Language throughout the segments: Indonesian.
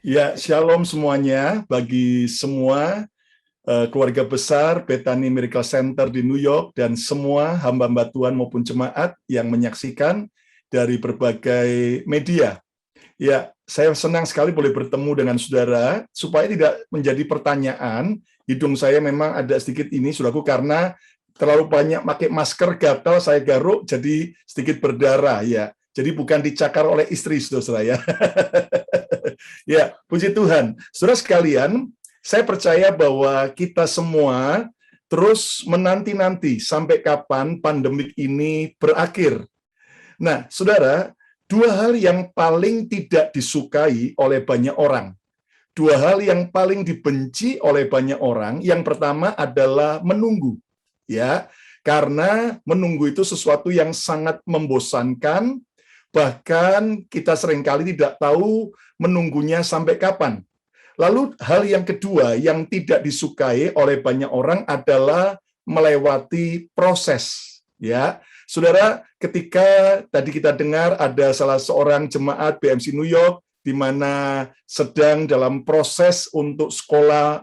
Ya, shalom semuanya bagi semua keluarga besar Bethany Miracle Center di New York dan semua hamba-hamba Tuhan maupun jemaat yang menyaksikan dari berbagai media. Ya, saya senang sekali boleh bertemu dengan saudara supaya tidak menjadi pertanyaan. Hidung saya memang ada sedikit ini, saudaraku, karena terlalu banyak pakai masker, gatal, saya garuk, jadi sedikit berdarah ya. Jadi bukan dicakar oleh istri, saudara ya. Ya, puji Tuhan. Saudara sekalian, saya percaya bahwa kita semua terus menanti-nanti sampai kapan pandemik ini berakhir. Nah, saudara, dua hal yang paling tidak disukai oleh banyak orang. Dua hal yang paling dibenci oleh banyak orang. Yang pertama adalah menunggu. Ya, karena menunggu itu sesuatu yang sangat membosankan, bahkan kita seringkali tidak tahu menunggunya sampai kapan. Lalu hal yang kedua yang tidak disukai oleh banyak orang adalah melewati proses. Ya, saudara, ketika tadi kita dengar ada salah seorang jemaat BMC New York di mana sedang dalam proses untuk sekolah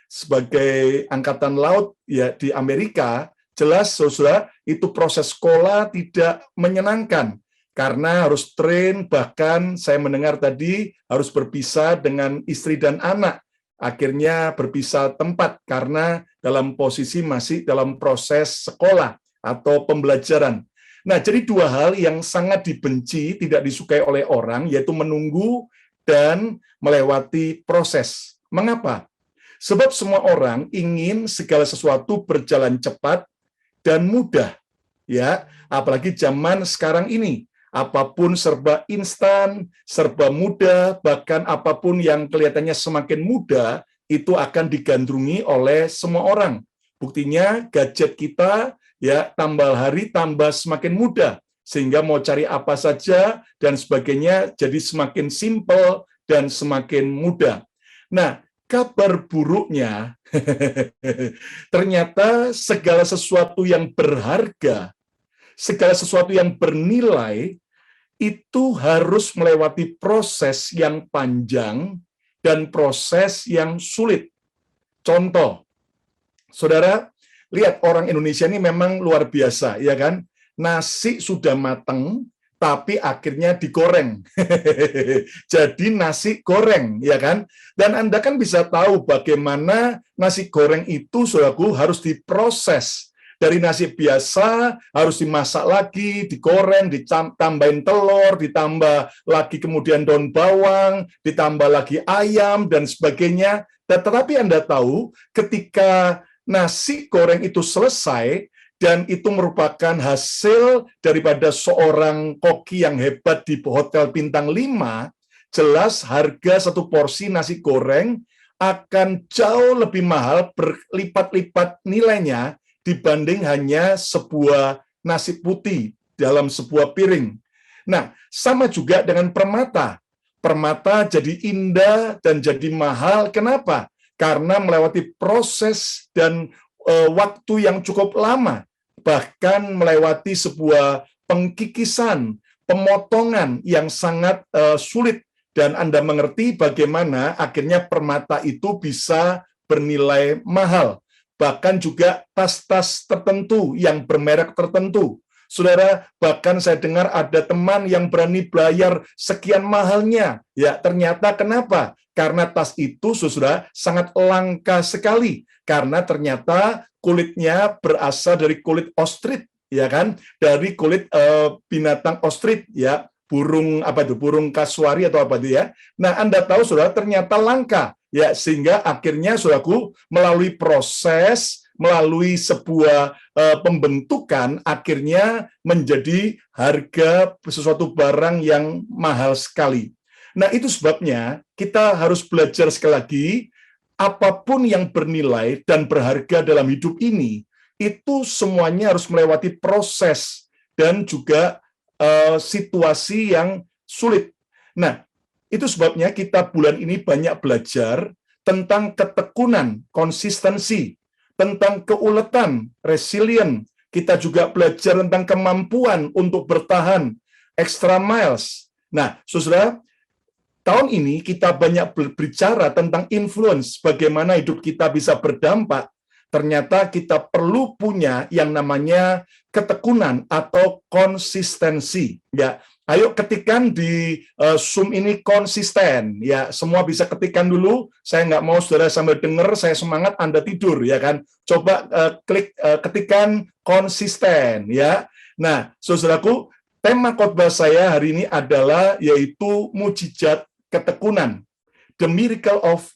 sebagai angkatan laut ya di Amerika, jelas saudara itu proses sekolah tidak menyenangkan. Karena harus train, bahkan saya mendengar tadi harus berpisah dengan istri dan anak. Akhirnya berpisah tempat karena dalam posisi masih dalam proses sekolah atau pembelajaran. Nah, jadi dua hal yang sangat dibenci, tidak disukai oleh orang, yaitu menunggu dan melewati proses. Mengapa? Sebab semua orang ingin segala sesuatu berjalan cepat dan mudah. Ya, apalagi zaman sekarang ini. Apapun serba instan, serba mudah, bahkan apapun yang kelihatannya semakin mudah, itu akan digandrungi oleh semua orang. Buktinya gadget kita ya tambah hari tambah semakin mudah, sehingga mau cari apa saja dan sebagainya jadi semakin simpel dan semakin mudah. Nah, kabar buruknya, ternyata segala sesuatu yang berharga, segala sesuatu yang bernilai, itu harus melewati proses yang panjang dan proses yang sulit. Contoh, saudara, lihat orang Indonesia ini memang luar biasa, ya kan? Nasi sudah matang, tapi akhirnya digoreng. Jadi nasi goreng, ya kan? Dan Anda kan bisa tahu bagaimana nasi goreng itu, saudaraku, harus diproses. Dari nasi biasa harus dimasak lagi, digoreng, ditambahin telur, ditambah lagi kemudian daun bawang, ditambah lagi ayam, dan sebagainya. Tetapi Anda tahu, ketika nasi goreng itu selesai, dan itu merupakan hasil daripada seorang koki yang hebat di Hotel Bintang 5, jelas harga satu porsi nasi goreng akan jauh lebih mahal, berlipat-lipat nilainya, dibanding hanya sebuah nasi putih dalam sebuah piring. Nah, sama juga dengan permata. Permata jadi indah dan jadi mahal. Kenapa? Karena melewati proses dan waktu yang cukup lama. Bahkan melewati sebuah pengkikisan, pemotongan yang sangat sulit. Dan Anda mengerti bagaimana akhirnya permata itu bisa bernilai mahal. Bahkan juga tas-tas tertentu yang bermerek tertentu. Saudara, bahkan saya dengar ada teman yang berani bayar sekian mahalnya. Ya, ternyata kenapa? Karena tas itu, saudara, sangat langka sekali. Karena ternyata kulitnya berasal dari kulit ostrich, ya kan? Dari kulit binatang ostrich, ya. Burung apa itu? Burung kasuari atau apa itu ya. Nah, Anda tahu saudara ternyata langka ya, sehingga akhirnya saudaraku melalui proses, melalui sebuah pembentukan akhirnya menjadi harga sesuatu barang yang mahal sekali. Nah, itu sebabnya kita harus belajar sekali lagi, apapun yang bernilai dan berharga dalam hidup ini itu semuanya harus melewati proses dan juga situasi yang sulit. Nah, itu sebabnya kita bulan ini banyak belajar tentang ketekunan, konsistensi, tentang keuletan, resilient. Kita juga belajar tentang kemampuan untuk bertahan, extra miles. Nah, saudara, tahun ini kita banyak berbicara tentang influence, bagaimana hidup kita bisa berdampak. Ternyata kita perlu punya yang namanya ketekunan atau konsistensi. Ya, ayo ketikkan di Zoom ini konsisten. Ya, semua bisa ketikkan dulu. Saya nggak mau saudara sambil dengar, saya semangat Anda tidur, ya kan? Coba ketikkan konsisten, ya. Nah, saudaraku, tema khotbah saya hari ini adalah yaitu mujizat ketekunan, the miracle of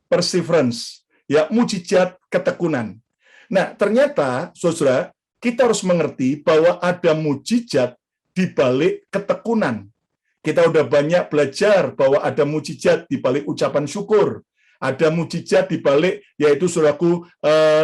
perseverance, ya, mujizat ketekunan. Nah, ternyata, saudara, kita harus mengerti bahwa ada mujizat di balik ketekunan. Kita udah banyak belajar bahwa ada mujizat di balik ucapan syukur, ada mujizat di balik, yaitu saudaraku,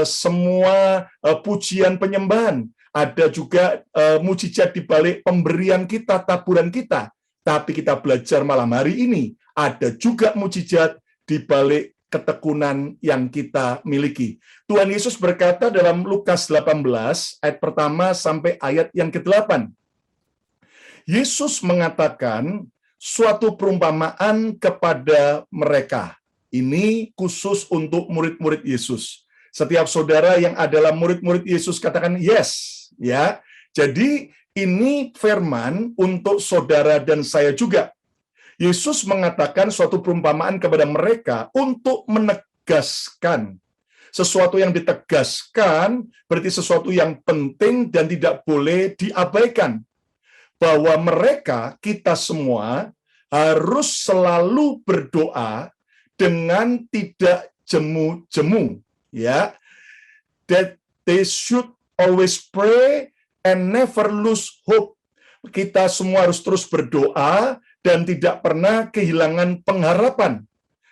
semua pujian penyembahan, ada juga mujizat di balik pemberian kita, taburan kita. Tapi kita belajar malam hari ini, ada juga mujizat di balik ketekunan yang kita miliki. Tuhan Yesus berkata dalam Lukas 18, ayat pertama sampai ayat yang ke-8. Yesus mengatakan suatu perumpamaan kepada mereka. Ini khusus untuk murid-murid Yesus. Setiap saudara yang adalah murid-murid Yesus katakan yes, ya. Jadi ini firman untuk saudara dan saya juga. Yesus mengatakan suatu perumpamaan kepada mereka untuk menegaskan. Sesuatu yang ditegaskan berarti sesuatu yang penting dan tidak boleh diabaikan. Bahwa mereka, kita semua, harus selalu berdoa dengan tidak jemu-jemu. Ya, that they should always pray and never lose hope. Kita semua harus terus berdoa dan tidak pernah kehilangan pengharapan.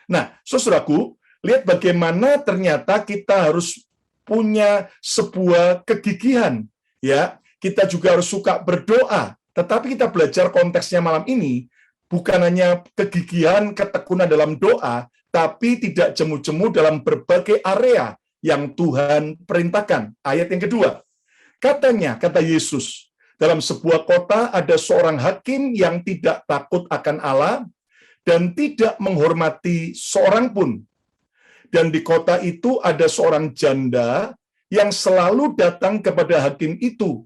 Nah, saudaraku, lihat bagaimana ternyata kita harus punya sebuah kegigihan. Ya, kita juga harus suka berdoa. Tetapi kita belajar konteksnya malam ini, bukan hanya kegigihan, ketekunan dalam doa, tapi tidak jemu-jemu dalam berbagai area yang Tuhan perintahkan. Ayat yang kedua, katanya, kata Yesus, dalam sebuah kota ada seorang hakim yang tidak takut akan Allah dan tidak menghormati seorang pun. Dan di kota itu ada seorang janda yang selalu datang kepada hakim itu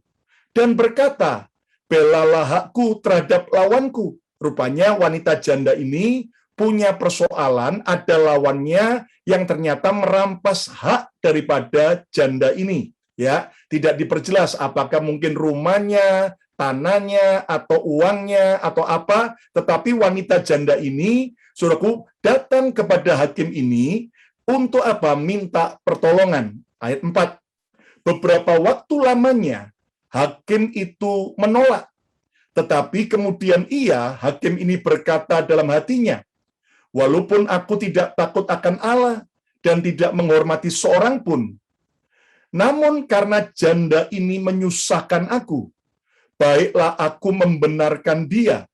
dan berkata, belalah hakku terhadap lawanku. Rupanya wanita janda ini punya persoalan, ada lawannya yang ternyata merampas hak daripada janda ini. Ya, tidak diperjelas apakah mungkin rumahnya, tanahnya, atau uangnya, atau apa, tetapi wanita janda ini, saudaraku, datang kepada hakim ini untuk apa? Minta pertolongan. Ayat 4. Beberapa waktu lamanya, hakim itu menolak. Tetapi kemudian hakim ini berkata dalam hatinya, walaupun aku tidak takut akan Allah dan tidak menghormati seorang pun, namun karena janda ini menyusahkan aku, baiklah aku membenarkan dia,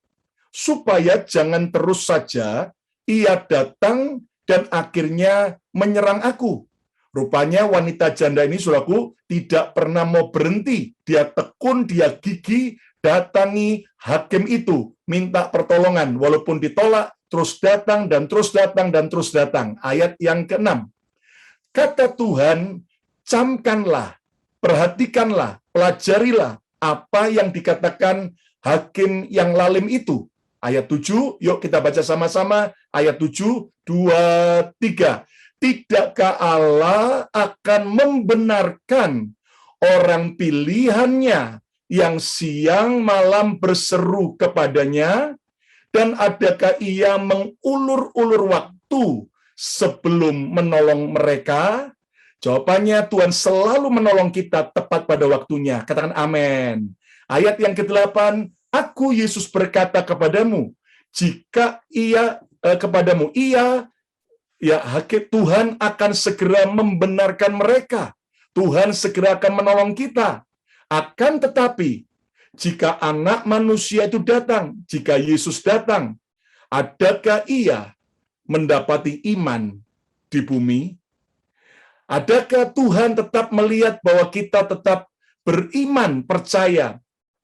supaya jangan terus saja ia datang dan akhirnya menyerang aku. Rupanya wanita janda ini, saudaraku, tidak pernah mau berhenti. Dia tekun, dia gigih, datangi hakim itu, minta pertolongan. Walaupun ditolak, terus datang, dan terus datang, dan terus datang. Ayat yang ke-6. Kata Tuhan, camkanlah, perhatikanlah, pelajarilah apa yang dikatakan hakim yang lalim itu. Ayat 7, yuk kita baca sama-sama. Ayat 7, 2, 3. Tidakkah Allah akan membenarkan orang pilihannya yang siang malam berseru kepadanya? Dan adakah ia mengulur-ulur waktu sebelum menolong mereka? Jawabannya, Tuhan selalu menolong kita tepat pada waktunya. Katakan amin. Ayat yang ke-8, aku Yesus berkata kepadamu, jika hakim Tuhan akan segera membenarkan mereka. Tuhan segera akan menolong kita. Akan tetapi, jika anak manusia itu datang, jika Yesus datang, adakah ia mendapati iman di bumi? Adakah Tuhan tetap melihat bahwa kita tetap beriman, percaya,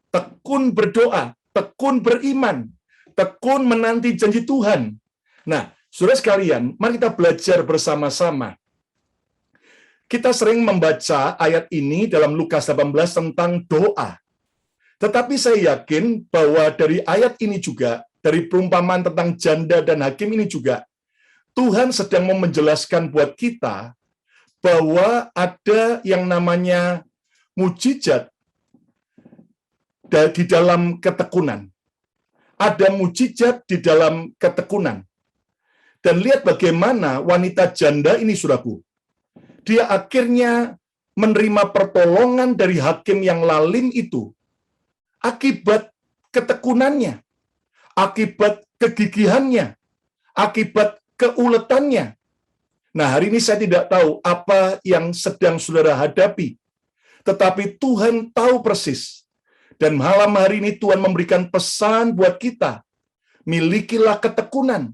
tekun berdoa, tekun beriman, tekun menanti janji Tuhan. Nah, saudara sekalian, mari kita belajar bersama-sama. Kita sering membaca ayat ini dalam Lukas 18 tentang doa. Tetapi saya yakin bahwa dari ayat ini juga, dari perumpamaan tentang janda dan hakim ini juga, Tuhan sedang mau menjelaskan buat kita bahwa ada yang namanya mujizat di dalam ketekunan. Ada mujizat di dalam ketekunan. Dan lihat bagaimana wanita janda ini, saudaraku. Dia akhirnya menerima pertolongan dari hakim yang lalim itu akibat ketekunannya, akibat kegigihannya, akibat keuletannya. Nah, hari ini saya tidak tahu apa yang sedang saudara hadapi, tetapi Tuhan tahu persis. Dan malam hari ini Tuhan memberikan pesan buat kita, milikilah ketekunan,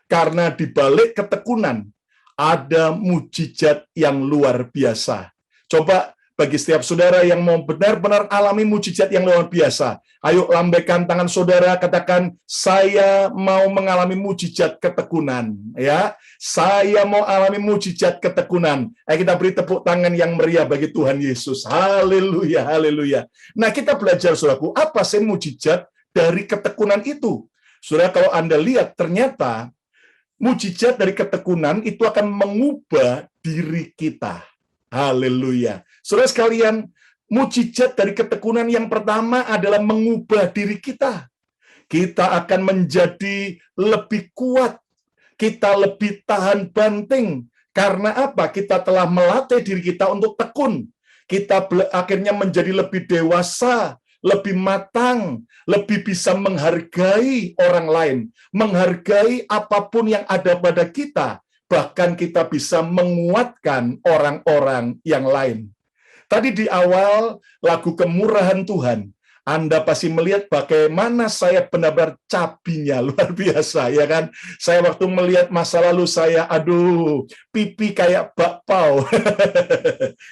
karena di balik ketekunan ada mujizat yang luar biasa. Coba bagi setiap saudara yang mau benar-benar alami mujizat yang luar biasa, ayo lambaikan tangan saudara, katakan, saya mau mengalami mujizat ketekunan. Ya, saya mau alami mujizat ketekunan. Ayo kita beri tepuk tangan yang meriah bagi Tuhan Yesus. Haleluya, haleluya. Nah, kita belajar, saudaraku, apa sih mujizat dari ketekunan itu? Saudara, kalau Anda lihat, ternyata mujizat dari ketekunan itu akan mengubah diri kita. Haleluya. Saudara sekalian, mujizat dari ketekunan yang pertama adalah mengubah diri kita. Kita akan menjadi lebih kuat. Kita lebih tahan banting. Karena apa? Kita telah melatih diri kita untuk tekun. Kita akhirnya menjadi lebih dewasa, lebih matang, lebih bisa menghargai orang lain, menghargai apapun yang ada pada kita, bahkan kita bisa menguatkan orang-orang yang lain. Tadi di awal lagu Kemurahan Tuhan, Anda pasti melihat bagaimana saya benar-benar cabinya, luar biasa, ya kan? Saya waktu melihat masa lalu saya, aduh, pipi kayak bakpao.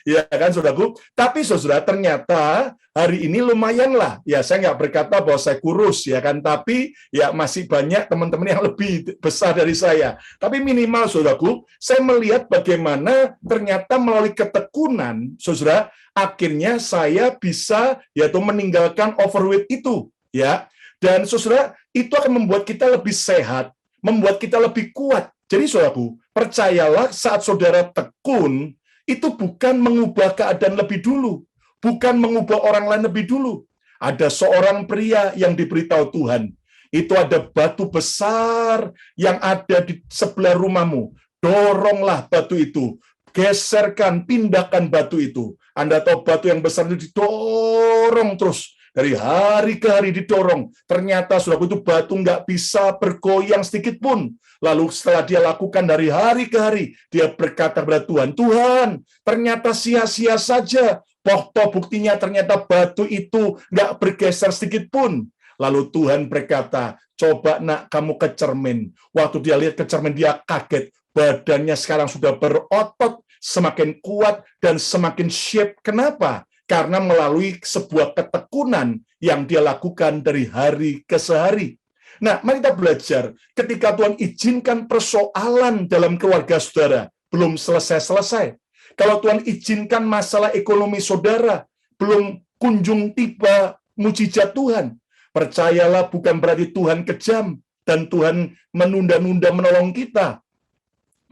Ya kan, saudaraku? Tapi saudara, ternyata hari ini lumayan lah. Ya, saya nggak berkata bahwa saya kurus, ya kan? Tapi ya masih banyak teman-teman yang lebih besar dari saya. Tapi minimal, saudaraku, saya melihat bagaimana ternyata melalui ketekunan, saudara, akhirnya saya bisa yaitu meninggalkan overweight itu, ya. Dan saudara, itu akan membuat kita lebih sehat, membuat kita lebih kuat. Jadi saudaraku, percayalah saat saudara tekun, itu bukan mengubah keadaan lebih dulu, bukan mengubah orang lain lebih dulu. Ada seorang pria yang diberitahu Tuhan, itu ada batu besar yang ada di sebelah rumahmu, doronglah batu itu, geserkan, pindahkan batu itu. Anda tahu batu yang besar itu didorong terus, dari hari ke hari didorong. Ternyata saudara itu batu nggak bisa bergoyang sedikit pun. Lalu setelah dia lakukan dari hari ke hari, dia berkata kepada Tuhan, Tuhan, ternyata sia-sia saja. Toh buktinya ternyata batu itu nggak bergeser sedikit pun. Lalu Tuhan berkata, coba nak kamu ke cermin. Waktu dia lihat ke cermin, dia kaget. Badannya sekarang sudah berotot, semakin kuat, dan semakin shape. Kenapa? Karena melalui sebuah ketekunan yang dia lakukan dari hari ke hari. Nah, mari kita belajar. Ketika Tuhan izinkan persoalan dalam keluarga saudara, belum selesai-selesai. Kalau Tuhan izinkan masalah ekonomi saudara, belum kunjung tiba mujizat Tuhan. Percayalah, bukan berarti Tuhan kejam, dan Tuhan menunda-nunda menolong kita.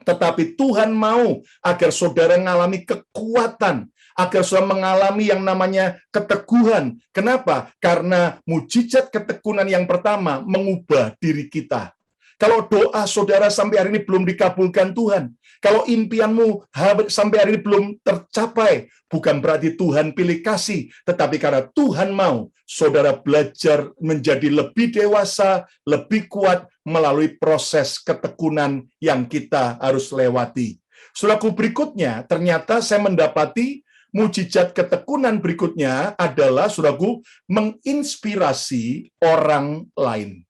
Tetapi Tuhan mau agar saudara mengalami kekuatan, agar saudara mengalami yang namanya keteguhan. Kenapa? Karena mujizat ketekunan yang pertama mengubah diri kita. Kalau doa saudara sampai hari ini belum dikabulkan Tuhan, kalau impianmu sampai hari ini belum tercapai, bukan berarti Tuhan pilih kasih, tetapi karena Tuhan mau saudara belajar menjadi lebih dewasa, lebih kuat melalui proses ketekunan yang kita harus lewati. Saudaraku, berikutnya, ternyata saya mendapati mujizat ketekunan berikutnya adalah, saudaraku, menginspirasi orang lain.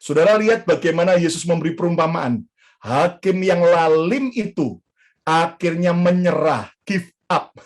Saudara lihat bagaimana Yesus memberi perumpamaan. Hakim yang lalim itu akhirnya menyerah, give up.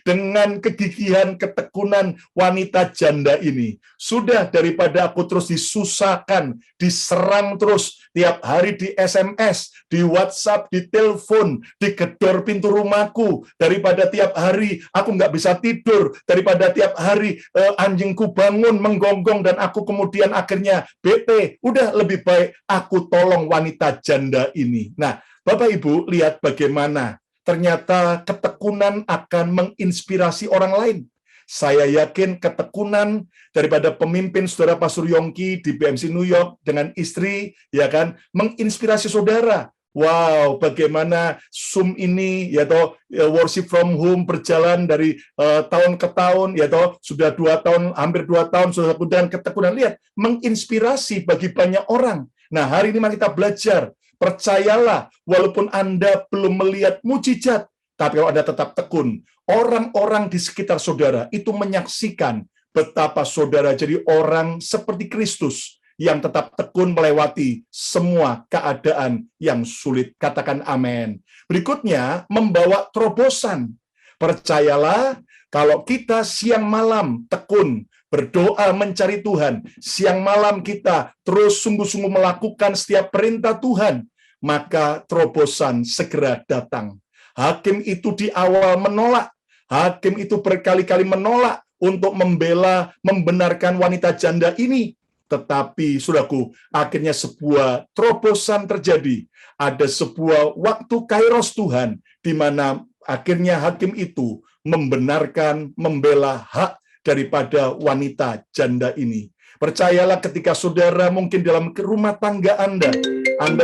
Dengan kegigihan, ketekunan wanita janda ini. Sudah, daripada aku terus disusahkan, diserang terus, tiap hari di SMS, di WhatsApp, di telepon, digedor pintu rumahku, daripada tiap hari aku nggak bisa tidur, daripada tiap hari anjingku bangun menggonggong dan aku kemudian akhirnya bete. Udah, lebih baik aku tolong wanita janda ini. Nah, Bapak Ibu, lihat bagaimana ternyata ketekunan akan menginspirasi orang lain. Saya yakin ketekunan daripada pemimpin saudara Pastor Yongki di BMC New York dengan istri, ya kan, menginspirasi saudara. Wow, bagaimana Zoom ini, ya toh, worship from home berjalan dari tahun ke tahun, ya toh, sudah 2 tahun, hampir 2 tahun, sudah ketekunan, lihat, menginspirasi bagi banyak orang. Nah, hari ini mari kita belajar. Percayalah, walaupun Anda belum melihat mujizat, tapi kalau Anda tetap tekun, orang-orang di sekitar saudara itu menyaksikan betapa saudara jadi orang seperti Kristus yang tetap tekun melewati semua keadaan yang sulit. Katakan amin. Berikutnya, membawa terobosan. Percayalah, kalau kita siang malam tekun, berdoa mencari Tuhan, siang malam kita terus sungguh-sungguh melakukan setiap perintah Tuhan, maka terobosan segera datang. Hakim itu di awal menolak, hakim itu berkali-kali menolak untuk membela, membenarkan wanita janda ini. Tetapi, saudaraku, akhirnya sebuah terobosan terjadi. Ada sebuah waktu kairos Tuhan, di mana akhirnya hakim itu membenarkan, membela hak daripada wanita janda ini. Percayalah, ketika saudara mungkin dalam rumah tangga Anda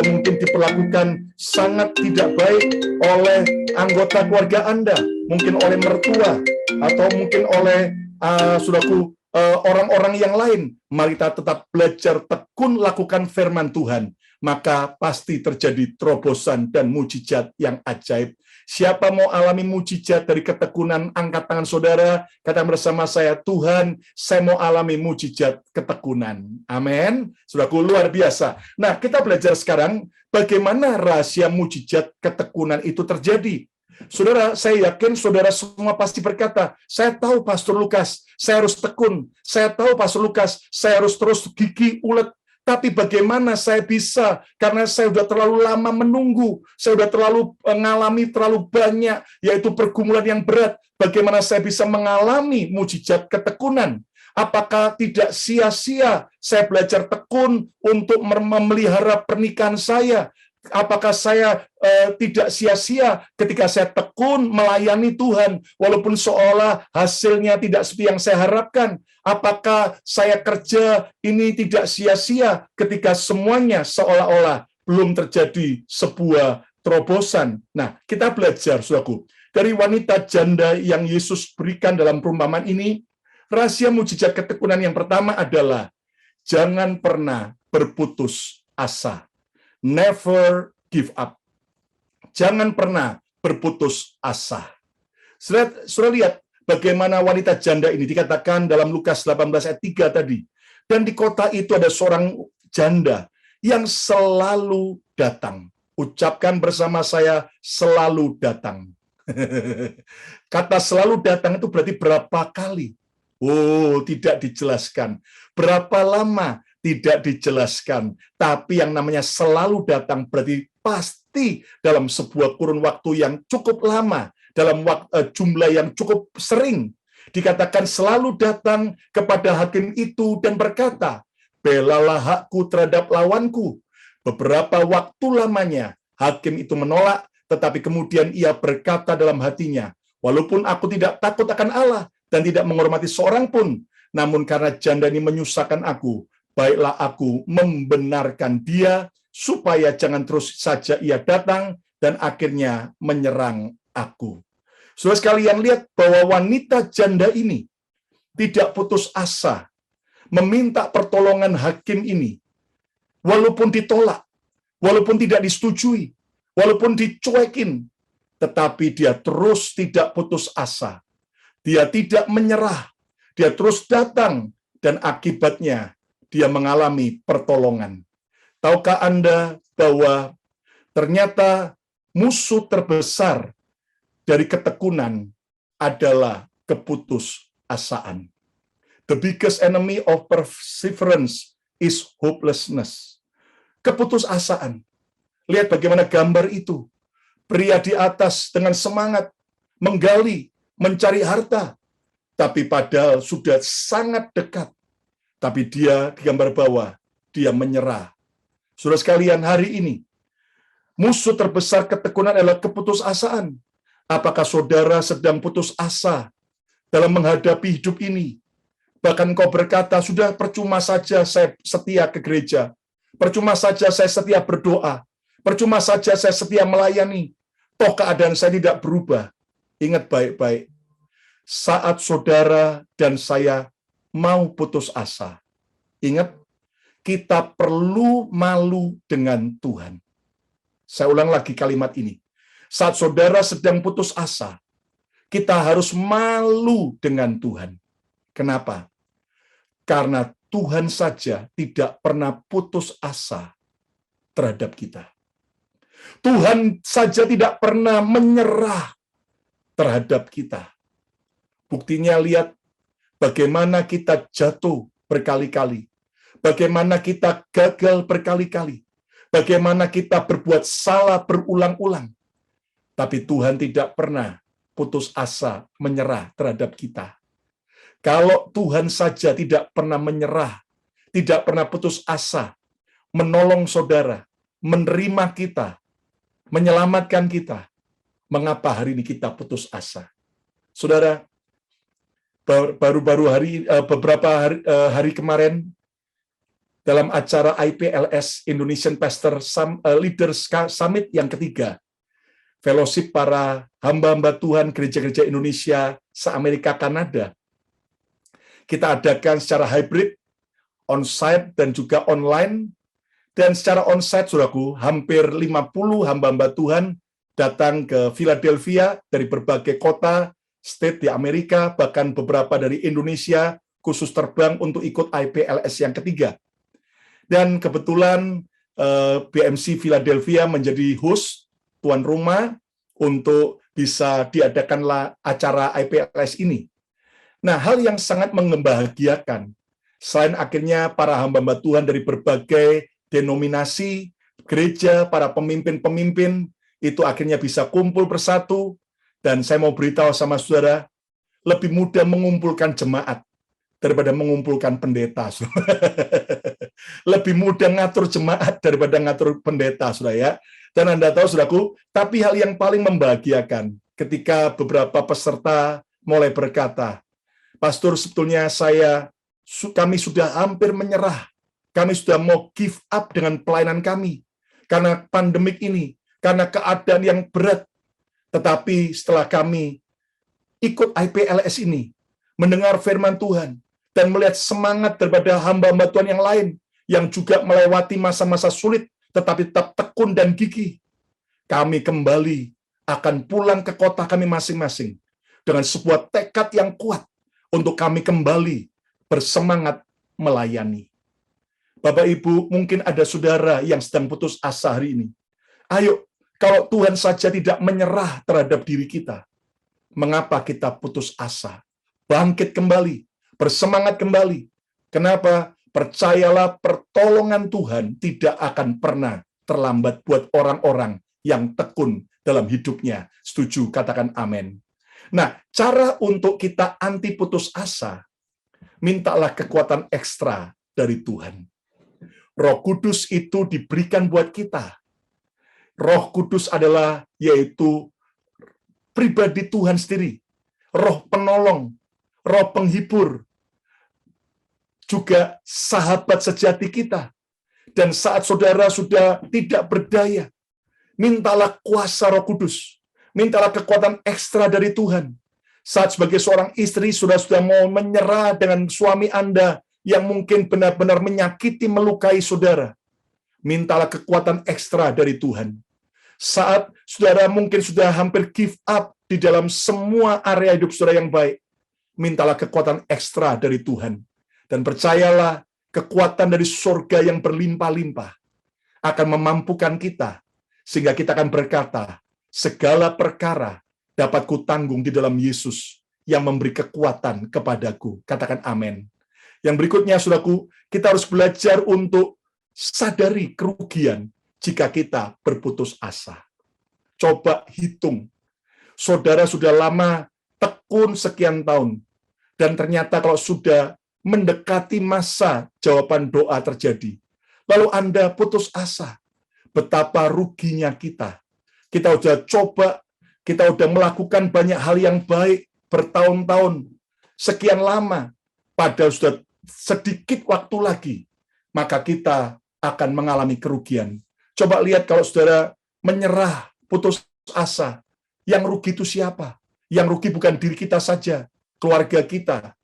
mungkin diperlakukan sangat tidak baik oleh anggota keluarga Anda, mungkin oleh mertua, atau mungkin oleh saudaraku, orang-orang yang lain. Mari kita tetap belajar tekun lakukan firman Tuhan, maka pasti terjadi terobosan dan mujizat yang ajaib. Siapa mau alami mujizat dari ketekunan, angkat tangan saudara, kata bersama saya, Tuhan, saya mau alami mujizat ketekunan. Amin. Saudaraku, luar biasa. Nah, kita belajar sekarang bagaimana rahasia mujizat ketekunan itu terjadi. Saudara, saya yakin saudara semua pasti berkata, saya tahu Pastor Lukas, saya harus tekun. Saya tahu Pastor Lukas, saya harus terus gigih, ulet. Tapi bagaimana saya bisa, karena saya sudah terlalu lama menunggu, saya sudah terlalu mengalami terlalu banyak, yaitu pergumulan yang berat. Bagaimana saya bisa mengalami mujizat ketekunan? Apakah tidak sia-sia saya belajar tekun untuk memelihara pernikahan saya? Apakah saya tidak sia-sia ketika saya tekun melayani Tuhan, walaupun seolah hasilnya tidak seperti yang saya harapkan? Apakah saya kerja ini tidak sia-sia ketika semuanya seolah-olah belum terjadi sebuah terobosan? Nah, kita belajar, saudaraku, dari wanita janda yang Yesus berikan dalam perumpamaan ini. Rahasia mujizat ketekunan yang pertama adalah jangan pernah berputus asa. Never give up. Jangan pernah berputus asa. Sudah lihat bagaimana wanita janda ini dikatakan dalam Lukas 18 ayat 3 tadi. Dan di kota itu ada seorang janda yang selalu datang. Ucapkan bersama saya, selalu datang. Kata selalu datang itu berarti berapa kali? Oh, tidak dijelaskan. Berapa lama? Tidak dijelaskan. Tapi yang namanya selalu datang berarti pasti dalam sebuah kurun waktu yang cukup lama, dalam jumlah yang cukup sering. Dikatakan selalu datang kepada hakim itu dan berkata, belalah hakku terhadap lawanku. Beberapa waktu lamanya hakim itu menolak, tetapi kemudian ia berkata dalam hatinya, walaupun aku tidak takut akan Allah dan tidak menghormati seorang pun, namun karena janda ini menyusahkan aku, baiklah aku membenarkan dia, supaya jangan terus saja ia datang dan akhirnya menyerang aku. Saudara sekalian, lihat bahwa wanita janda ini tidak putus asa, meminta pertolongan hakim ini, walaupun ditolak, walaupun tidak disetujui, walaupun dicuekin, tetapi dia terus tidak putus asa. Dia tidak menyerah, dia terus datang, dan akibatnya dia mengalami pertolongan. Tahukah Anda bahwa ternyata musuh terbesar dari ketekunan adalah keputusasaan. The biggest enemy of perseverance is hopelessness. Keputusasaan. Lihat bagaimana gambar itu. Pria di atas dengan semangat menggali, mencari harta, tapi padahal sudah sangat dekat. Tapi dia di gambar bawah, dia menyerah. Saudara sekalian, hari ini musuh terbesar ketekunan adalah keputusasaan. Apakah saudara sedang putus asa dalam menghadapi hidup ini? Bahkan kau berkata, sudah percuma saja saya setia ke gereja. Percuma saja saya setia berdoa. Percuma saja saya setia melayani. Toh keadaan saya tidak berubah. Ingat baik-baik. Saat saudara dan saya mau putus asa, ingat, kita perlu malu dengan Tuhan. Saya ulang lagi kalimat ini. Saat saudara sedang putus asa, kita harus malu dengan Tuhan. Kenapa? Karena Tuhan saja tidak pernah putus asa terhadap kita. Tuhan saja tidak pernah menyerah terhadap kita. Buktinya lihat bagaimana kita jatuh berkali-kali. Bagaimana kita gagal berkali-kali. Bagaimana kita berbuat salah berulang-ulang. Tapi Tuhan tidak pernah putus asa menyerah terhadap kita. Kalau Tuhan saja tidak pernah menyerah, tidak pernah putus asa, menolong saudara, menerima kita, menyelamatkan kita, mengapa hari ini kita putus asa? Saudara, beberapa hari kemarin, dalam acara IPLS Indonesian Pastor Leaders Summit yang ketiga, fellowship para hamba-hamba Tuhan gereja-gereja Indonesia se-Amerika Kanada, kita adakan secara hybrid, on-site dan juga online. Dan secara on-site, saudaraku, hampir 50 hamba-hamba Tuhan datang ke Philadelphia dari berbagai kota, state di Amerika, bahkan beberapa dari Indonesia, khusus terbang untuk ikut IPLS yang ketiga. Dan kebetulan BMC Philadelphia menjadi host, tuan rumah, untuk bisa diadakanlah acara IPLS ini. Nah, hal yang sangat membahagiakan, selain akhirnya para hamba-hamba Tuhan dari berbagai denominasi, gereja, para pemimpin-pemimpin, itu akhirnya bisa kumpul bersatu, dan saya mau beritahu sama saudara, lebih mudah mengumpulkan jemaat daripada mengumpulkan pendeta. Lebih mudah ngatur jemaat daripada ngatur pendeta, saudara ya. Dan Anda tahu, saudaraku, tapi hal yang paling membahagiakan, ketika beberapa peserta mulai berkata, Pastor, sebetulnya kami sudah hampir menyerah. Kami sudah mau give up dengan pelayanan kami. Karena pandemik ini, karena keadaan yang berat. Tetapi setelah kami ikut IPLS ini, mendengar firman Tuhan, dan melihat semangat daripada hamba-hamba Tuhan yang lain, yang juga melewati masa-masa sulit, tetapi tetap tekun dan gigih, kami kembali akan pulang ke kota kami masing-masing, dengan sebuah tekad yang kuat, untuk kami kembali bersemangat melayani. Bapak Ibu, mungkin ada saudara yang sedang putus asa hari ini. Ayo, kalau Tuhan saja tidak menyerah terhadap diri kita, mengapa kita putus asa? Bangkit kembali, bersemangat kembali. Kenapa? Percayalah, pertolongan Tuhan tidak akan pernah terlambat buat orang-orang yang tekun dalam hidupnya. Setuju? Katakan amin. Nah, cara untuk kita anti putus asa, mintalah kekuatan ekstra dari Tuhan. Roh Kudus itu diberikan buat kita. Roh Kudus adalah yaitu pribadi Tuhan sendiri. Roh penolong, roh penghibur, juga sahabat sejati kita. Dan saat saudara sudah tidak berdaya, mintalah kuasa Roh Kudus. Mintalah kekuatan ekstra dari Tuhan. Saat sebagai seorang istri sudah mau menyerah dengan suami Anda yang mungkin benar-benar menyakiti, melukai saudara, mintalah kekuatan ekstra dari Tuhan. Saat saudara mungkin sudah hampir give up di dalam semua area hidup saudara yang baik, mintalah kekuatan ekstra dari Tuhan. Dan percayalah, kekuatan dari surga yang berlimpah-limpah akan memampukan kita, sehingga kita akan berkata, segala perkara dapat kutanggung di dalam Yesus yang memberi kekuatan kepadaku. Katakan amin. Yang berikutnya, saudaraku, kita harus belajar untuk sadari kerugian jika kita berputus asa. Coba hitung. Saudara sudah lama tekun sekian tahun, dan ternyata kalau sudah mendekati masa jawaban doa terjadi, lalu Anda putus asa, betapa ruginya kita. Kita udah coba, kita udah melakukan banyak hal yang baik bertahun-tahun, sekian lama, padahal sudah sedikit waktu lagi, maka kita akan mengalami kerugian. Coba lihat kalau saudara menyerah, putus asa, yang rugi itu siapa? Yang rugi bukan diri kita saja, keluarga kita.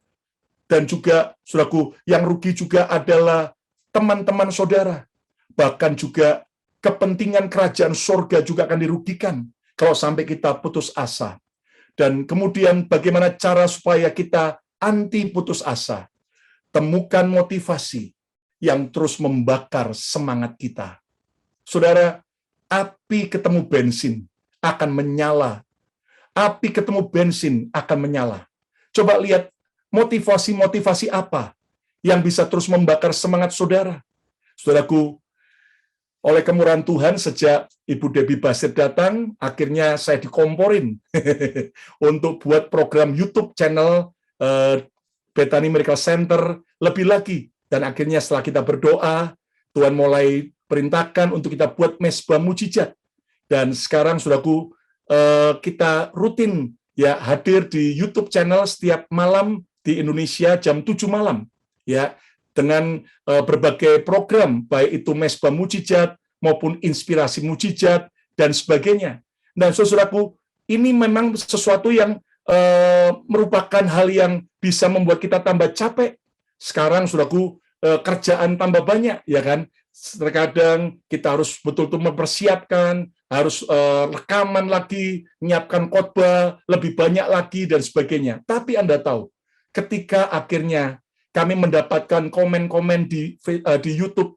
Dan juga, saudaraku, yang rugi juga adalah teman-teman saudara. Bahkan juga kepentingan kerajaan surga juga akan dirugikan kalau sampai kita putus asa. Dan kemudian bagaimana cara supaya kita anti putus asa? Temukan motivasi yang terus membakar semangat kita. Saudara, api ketemu bensin akan menyala. Api ketemu bensin akan menyala. Coba lihat motivasi-motivasi apa yang bisa terus membakar semangat saudara. Saudaraku, oleh kemurahan Tuhan, sejak Ibu Debbie Basir datang, akhirnya saya dikomporin untuk buat program YouTube channel Bethany Miracle Center lebih lagi. Dan akhirnya setelah kita berdoa, Tuhan mulai perintahkan untuk kita buat mesbah mujizat. Dan sekarang, saudaraku, kita rutin ya hadir di YouTube channel setiap malam di Indonesia jam 7 malam ya, dengan berbagai program, baik itu mesbah mujizat maupun inspirasi mujizat dan sebagainya. Dan saudaraku, ini memang sesuatu yang merupakan hal yang bisa membuat kita tambah capek. Sekarang saudaraku, kerjaan tambah banyak ya kan. Terkadang kita harus betul-betul mempersiapkan, harus rekaman lagi, menyiapkan khotbah lebih banyak lagi dan sebagainya. Tapi Anda tahu, ketika akhirnya kami mendapatkan komen-komen di YouTube,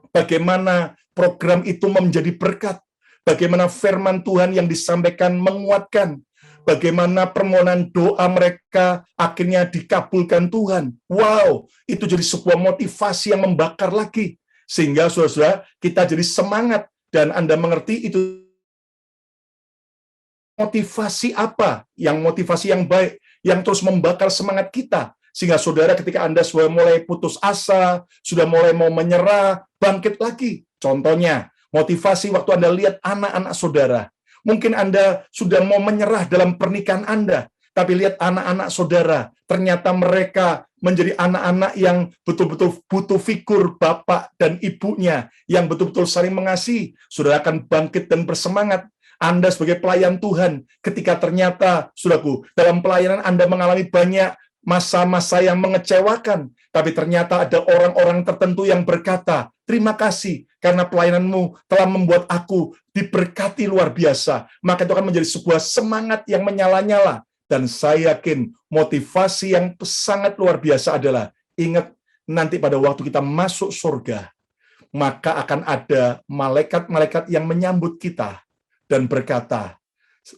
bagaimana program itu menjadi berkat, bagaimana firman Tuhan yang disampaikan menguatkan, bagaimana permohonan doa mereka akhirnya dikabulkan Tuhan. Wow, itu jadi sebuah motivasi yang membakar lagi. Sehingga saudara-saudara, kita jadi semangat. Dan Anda mengerti itu motivasi apa? Yang motivasi yang baik, yang terus membakar semangat kita. Sehingga saudara, ketika Anda sudah mulai putus asa, sudah mulai mau menyerah, bangkit lagi. Contohnya, motivasi waktu Anda lihat anak-anak saudara. Mungkin Anda sudah mau menyerah dalam pernikahan Anda, tapi lihat anak-anak saudara, ternyata mereka menjadi anak-anak yang betul-betul butuh figur bapak dan ibunya, yang betul-betul saling mengasihi. Saudara akan bangkit dan bersemangat. Anda sebagai pelayan Tuhan, ketika ternyata, saudaraku, dalam pelayanan Anda mengalami banyak masa-masa yang mengecewakan, tapi ternyata ada orang-orang tertentu yang berkata, terima kasih, karena pelayananmu telah membuat aku diberkati luar biasa. Maka itu akan menjadi sebuah semangat yang menyala-nyala. Dan saya yakin motivasi yang sangat luar biasa adalah, ingat nanti pada waktu kita masuk surga, maka akan ada malaikat-malaikat yang menyambut kita dan berkata,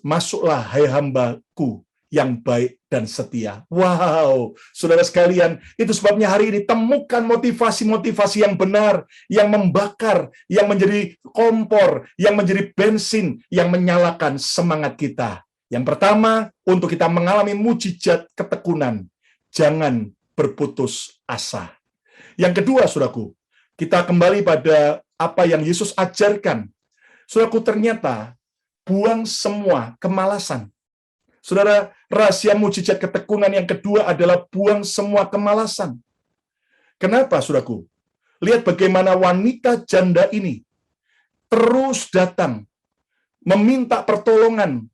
masuklah hai hambaku yang baik dan setia. Wow, saudara sekalian, itu sebabnya hari ini temukan motivasi-motivasi yang benar, yang membakar, yang menjadi kompor, yang menjadi bensin, yang menyalakan semangat kita. Yang pertama, untuk kita mengalami mujizat ketekunan, jangan berputus asa. Yang kedua, saudaraku, kita kembali pada apa yang Yesus ajarkan. Saudaraku, ternyata buang semua kemalasan. Saudara, rahasia mujizat ketekunan yang kedua adalah buang semua kemalasan. Kenapa, saudaraku? Lihat bagaimana wanita janda ini terus datang, meminta pertolongan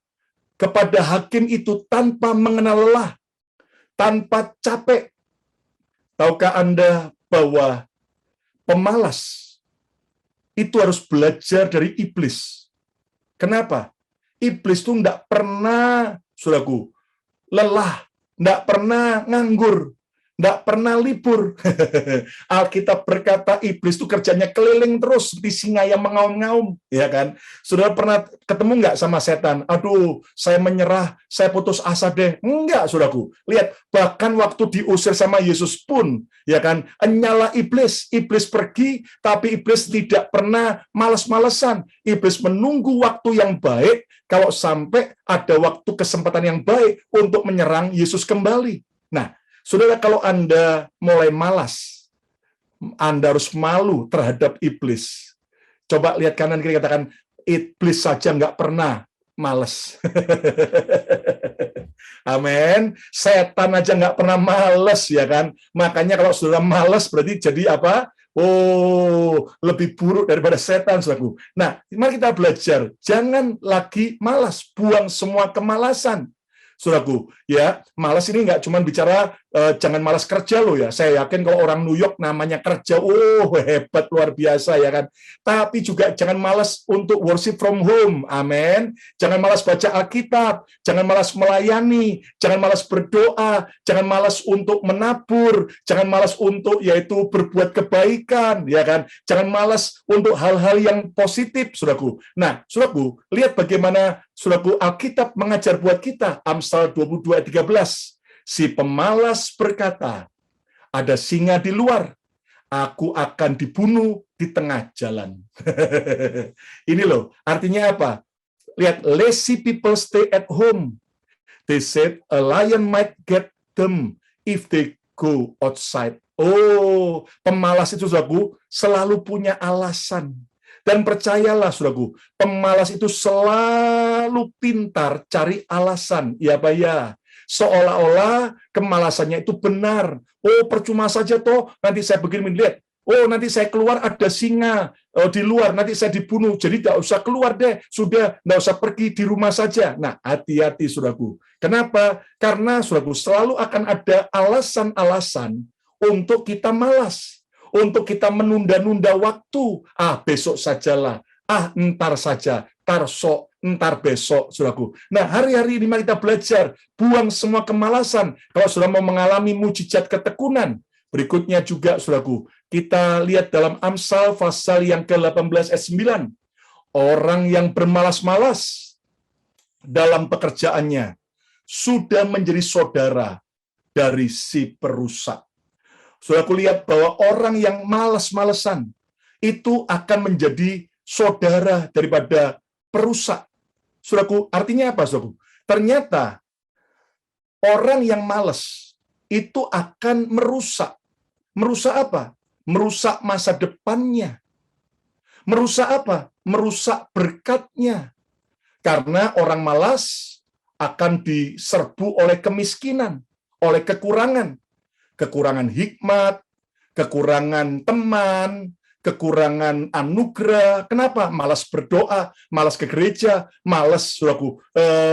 kepada hakim itu tanpa mengenal lelah, tanpa capek. Tahukah Anda bahwa pemalas itu harus belajar dari iblis? Kenapa? Iblis itu tidak pernah, saudaraku, lelah, tidak pernah nganggur, nggak pernah libur. Alkitab berkata iblis itu kerjanya keliling terus seperti singa yang mengaum-ngaum, ya kan? Saudara pernah ketemu nggak sama setan? Aduh, saya menyerah, saya putus asa deh. Enggak, saudaraku. Lihat, bahkan waktu diusir sama Yesus pun, ya kan, nyala iblis. Iblis pergi, tapi iblis tidak pernah malas-malesan. Iblis menunggu waktu yang baik, kalau sampai ada waktu kesempatan yang baik untuk menyerang Yesus kembali. Nah, saudara, kalau Anda mulai malas, Anda harus malu terhadap iblis. Coba lihat kanan kiri, katakan, iblis saja nggak pernah malas. Amin. Setan aja nggak pernah malas, ya kan? Makanya kalau saudara malas berarti jadi apa? Oh, lebih buruk daripada setan, saudaraku. Nah, mari kita belajar. Jangan lagi malas. Buang semua kemalasan. Saudaraku, ya, malas ini nggak cuma bicara jangan malas kerja loh ya. Saya yakin kalau orang New York namanya kerja, oh hebat luar biasa ya kan. Tapi juga jangan malas untuk worship from home, amin. Jangan malas baca Alkitab, jangan malas melayani, jangan malas berdoa, jangan malas untuk menabur, jangan malas untuk yaitu berbuat kebaikan, ya kan. Jangan malas untuk hal-hal yang positif, saudaraku. Nah, saudaraku, lihat bagaimana saudaraku Alkitab mengajar buat kita. Amsal 22 ayat 13. Si pemalas berkata, ada singa di luar, aku akan dibunuh di tengah jalan. Ini loh, artinya apa? Lihat, lazy people stay at home. They said a lion might get them if they go outside. Oh, pemalas itu, saudaraku, selalu punya alasan. Dan percayalah, saudaraku, pemalas itu selalu pintar cari alasan. Ya, Pak, ya. Seolah-olah kemalasannya itu benar. Oh, percuma saja toh, nanti saya begini, lihat. Oh, nanti saya keluar ada singa di luar, nanti saya dibunuh. Jadi tidak usah keluar deh, sudah tidak usah pergi di rumah saja. Nah, hati-hati, saudaraku. Kenapa? Karena, saudaraku, selalu akan ada alasan-alasan untuk kita malas, untuk kita menunda-nunda waktu. Ah, besok sajalah. Ah, ntar saja. Ntar sok, ntar besok, saudaraku. Nah, hari-hari ini mari kita belajar. Buang semua kemalasan. Kalau sudah mau mengalami mujizat ketekunan. Berikutnya juga, saudaraku, kita lihat dalam Amsal pasal yang ke-18 ayat 9. Orang yang bermalas-malas dalam pekerjaannya sudah menjadi saudara dari si perusak. Saudaraku, lihat bahwa orang yang malas-malesan itu akan menjadi saudara daripada perusak. Saudaraku, artinya apa, saudaraku? Ternyata orang yang malas itu akan merusak. Merusak apa? Merusak masa depannya. Merusak apa? Merusak berkatnya. Karena orang malas akan diserbu oleh kemiskinan, oleh kekurangan. Kekurangan hikmat, kekurangan teman, kekurangan anugerah. Kenapa? Malas berdoa, malas ke gereja, malas, saudaraku,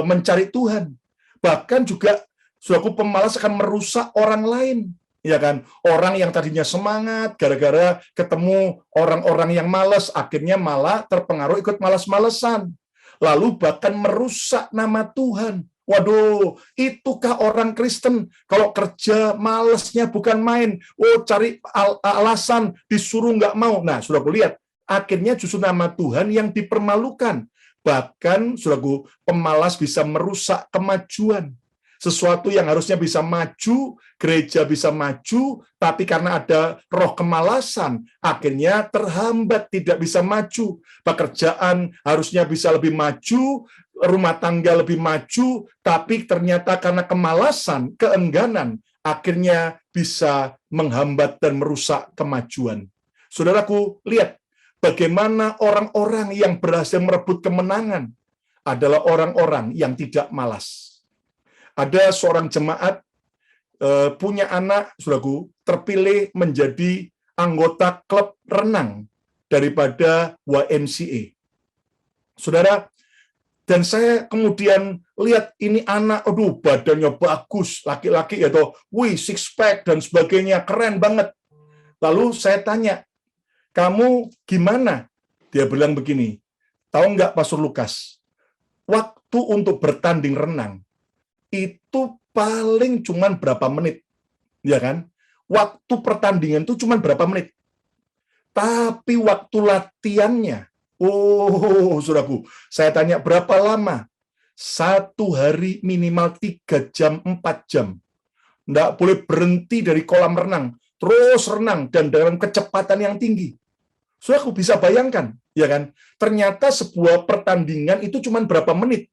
mencari Tuhan. Bahkan juga, saudaraku, pemalas akan merusak orang lain. Ya kan, orang yang tadinya semangat gara-gara ketemu orang-orang yang malas, akhirnya malah terpengaruh ikut malas-malesan, lalu bahkan merusak nama Tuhan. Waduh, itukah orang Kristen kalau kerja malesnya bukan main, oh cari alasan disuruh nggak mau. Nah, saudaraku, lihat, akhirnya justru nama Tuhan yang dipermalukan. Bahkan, saudaraku, pemalas bisa merusak kemajuan. Sesuatu yang harusnya bisa maju, gereja bisa maju, tapi karena ada roh kemalasan, akhirnya terhambat, tidak bisa maju. Pekerjaan harusnya bisa lebih maju, rumah tangga lebih maju, tapi ternyata karena kemalasan, keengganan, akhirnya bisa menghambat dan merusak kemajuan. Saudaraku, lihat bagaimana orang-orang yang berhasil merebut kemenangan adalah orang-orang yang tidak malas. Ada seorang jemaat punya anak, saudaraku, terpilih menjadi anggota klub renang daripada YMCA. Saudara, dan saya kemudian lihat ini anak, aduh badannya bagus, laki-laki atau wih six pack dan sebagainya, keren banget. Lalu saya tanya, kamu gimana? Dia bilang begini, tahu nggak Pastor Lukas, waktu untuk bertanding renang itu paling cuman berapa menit, ya kan? waktu pertandingan itu cuma berapa menit. Tapi waktu latihannya, oh saudaraku, saya tanya berapa lama? 1 hari minimal 3 jam, 4 jam. Nggak boleh berhenti dari kolam renang, terus renang dan dengan kecepatan yang tinggi. Saudaraku bisa bayangkan, ya kan? Ternyata sebuah pertandingan itu cuma berapa menit.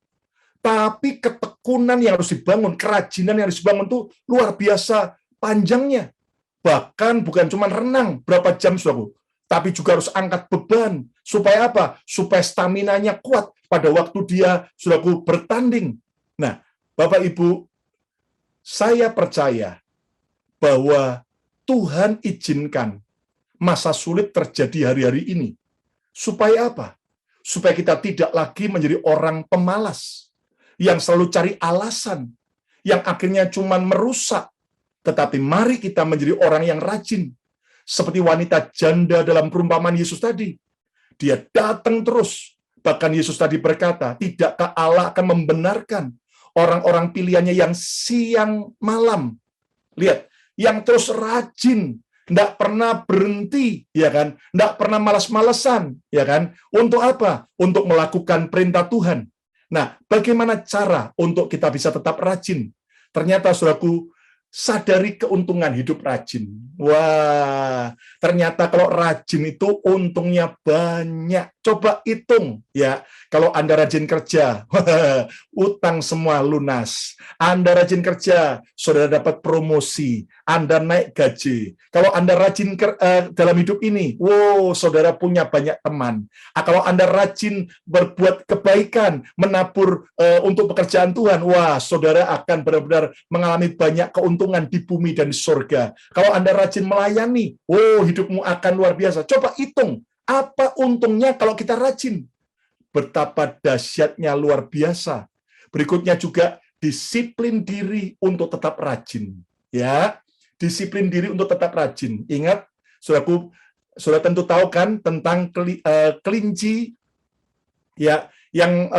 Tapi ketekunan yang harus dibangun, kerajinan yang harus dibangun itu luar biasa panjangnya. Bahkan bukan cuma renang berapa jam, saudaraku, tapi juga harus angkat beban. Supaya apa? Supaya staminanya kuat pada waktu dia, saudaraku, bertanding. Nah, Bapak Ibu, saya percaya bahwa Tuhan izinkan masa sulit terjadi hari-hari ini. Supaya apa? Supaya kita tidak lagi menjadi orang pemalas, yang selalu cari alasan, yang akhirnya cuma merusak. Tetapi mari kita menjadi orang yang rajin. Seperti wanita janda dalam perumpamaan Yesus tadi. Dia datang terus. Bahkan Yesus tadi berkata, tidakkah Allah akan membenarkan orang-orang pilihannya yang siang malam? Lihat, yang terus rajin, tidak pernah berhenti, ya kan? Tidak pernah malas-malesan, ya kan? Untuk apa? Untuk melakukan perintah Tuhan. Nah, bagaimana cara untuk kita bisa tetap rajin? Ternyata, saudaraku, sadari keuntungan hidup rajin. Wah, ternyata kalau rajin itu untungnya banyak. Coba hitung, ya. Kalau Anda rajin kerja, utang semua lunas. Anda rajin kerja, saudara dapat promosi. Anda naik gaji. Kalau Anda rajin dalam hidup ini, wow, saudara punya banyak teman. Kalau Anda rajin berbuat kebaikan, menabur untuk pekerjaan Tuhan, wah, saudara akan benar-benar mengalami banyak keuntungan di bumi dan di surga. Kalau Anda rajin melayani, wow, hidupmu akan luar biasa. Coba hitung, apa untungnya kalau kita rajin? Betapa dahsyatnya luar biasa. Berikutnya juga disiplin diri untuk tetap rajin. Ya, disiplin diri untuk tetap rajin. Ingat, saudaraku, saudara tentu tahu kan tentang kelinci ya yang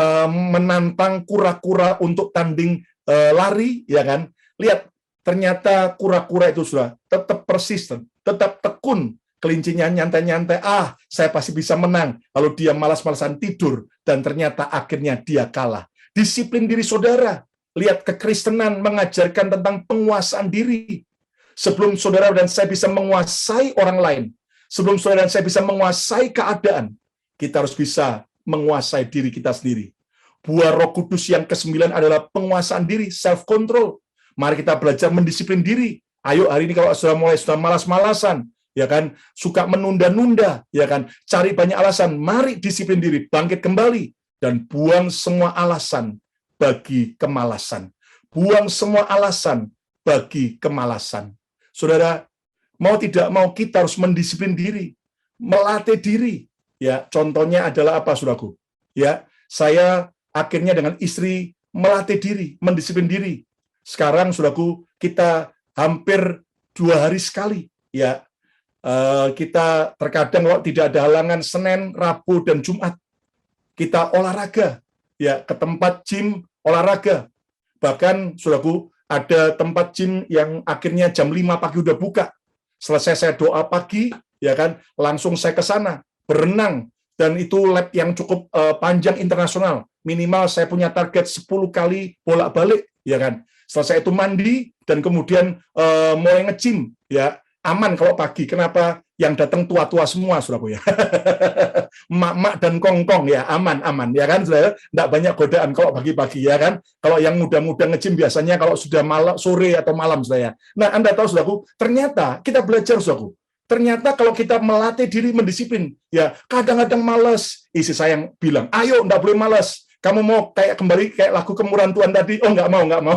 menantang kura-kura untuk tanding lari, ya kan? Lihat, ternyata kura-kura itu sudah tetap persisten, tetap tekun. Kelincinya nyantai-nyantai, saya pasti bisa menang. Lalu dia malas-malasan tidur, dan ternyata akhirnya dia kalah. Disiplin diri saudara. Lihat, kekristenan mengajarkan tentang penguasaan diri. Sebelum saudara dan saya bisa menguasai orang lain, sebelum saudara dan saya bisa menguasai keadaan, kita harus bisa menguasai diri kita sendiri. Buah Roh Kudus yang ke-9 adalah penguasaan diri, self-control. Mari kita belajar mendisiplin diri. Ayo, hari ini kalau sudah malas-malasan, ya kan, suka menunda-nunda, ya kan, cari banyak alasan, mari disiplin diri, bangkit kembali, dan buang semua alasan bagi kemalasan. Buang semua alasan bagi kemalasan. Saudara, mau tidak mau kita harus mendisiplin diri, melatih diri. Ya, contohnya adalah apa, saudaraku? Ya, saya akhirnya dengan istri melatih diri, mendisiplin diri. Sekarang, saudaraku, kita hampir 2 hari sekali, ya. Kita terkadang kalau tidak ada halangan Senin, Rabu, dan Jumat, kita olahraga, ya, ke tempat gym olahraga. Bahkan, saudaraku, ada tempat gym yang akhirnya jam 5 pagi udah buka. Selesai saya doa pagi, ya kan, langsung saya ke sana, berenang, dan itu lab yang cukup panjang internasional. Minimal saya punya target 10 kali bolak-balik, ya kan. Selesai itu mandi, dan kemudian mulai nge-gym, ya. Aman kalau pagi. Kenapa? Yang datang tua-tua semua, saudaraku, ya. Mak-mak dan kongkong, ya, aman, ya kan, saudara. Nggak banyak godaan kalau pagi-pagi, ya kan. Kalau yang muda-muda nge-gym biasanya kalau sudah malam, sore atau malam, saudara. Nah, Anda tahu, saudaraku, ternyata kita belajar, saudaraku. Ternyata kalau kita melatih diri mendisiplin, ya, kadang-kadang malas. Istri saya yang bilang, ayo, nggak boleh malas. Kamu mau kembali kayak lagu Kemurahan Tuhan tadi? Oh, nggak mau.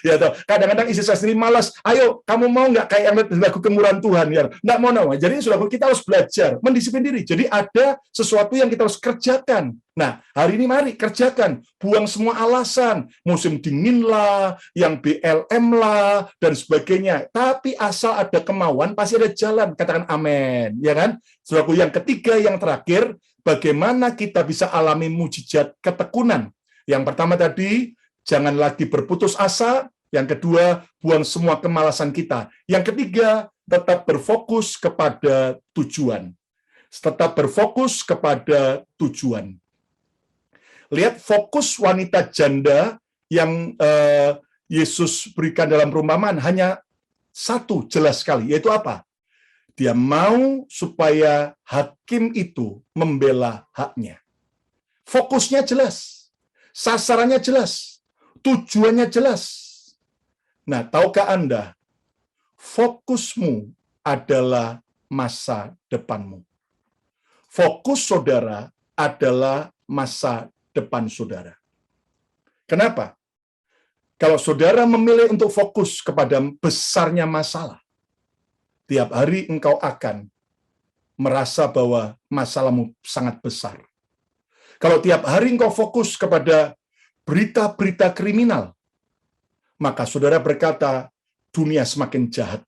Ya, toh. Kadang-kadang istri saya sendiri malas. Ayo, kamu mau nggak kayak lagu Kemurahan Tuhan? Ya, nggak mau. Jadi, saudara, kita harus belajar mendisiplin diri. Jadi, ada sesuatu yang kita harus kerjakan. Nah, hari ini mari kerjakan. Buang semua alasan. Musim dingin lah, yang BLM lah, dan sebagainya. Tapi asal ada kemauan, pasti ada jalan. Katakan amin. Ya kan? Saudaraku, yang ketiga, yang terakhir, bagaimana kita bisa alami mujizat ketekunan. Yang pertama tadi, jangan lagi berputus asa, Yang kedua, buang semua kemalasan kita. Yang ketiga, tetap berfokus kepada tujuan. Tetap berfokus kepada tujuan. Lihat fokus wanita janda yang Yesus berikan dalam perumpamaan hanya satu jelas sekali, yaitu apa? Dia mau supaya hakim itu membela haknya. Fokusnya jelas, sasarannya jelas, tujuannya jelas. Nah, tahukah Anda, fokusmu adalah masa depanmu. Fokus saudara adalah masa depan saudara. Kenapa? Kalau saudara memilih untuk fokus kepada besarnya masalah, tiap hari engkau akan merasa bahwa masalahmu sangat besar. Kalau tiap hari engkau fokus kepada berita-berita kriminal, maka saudara berkata, dunia semakin jahat.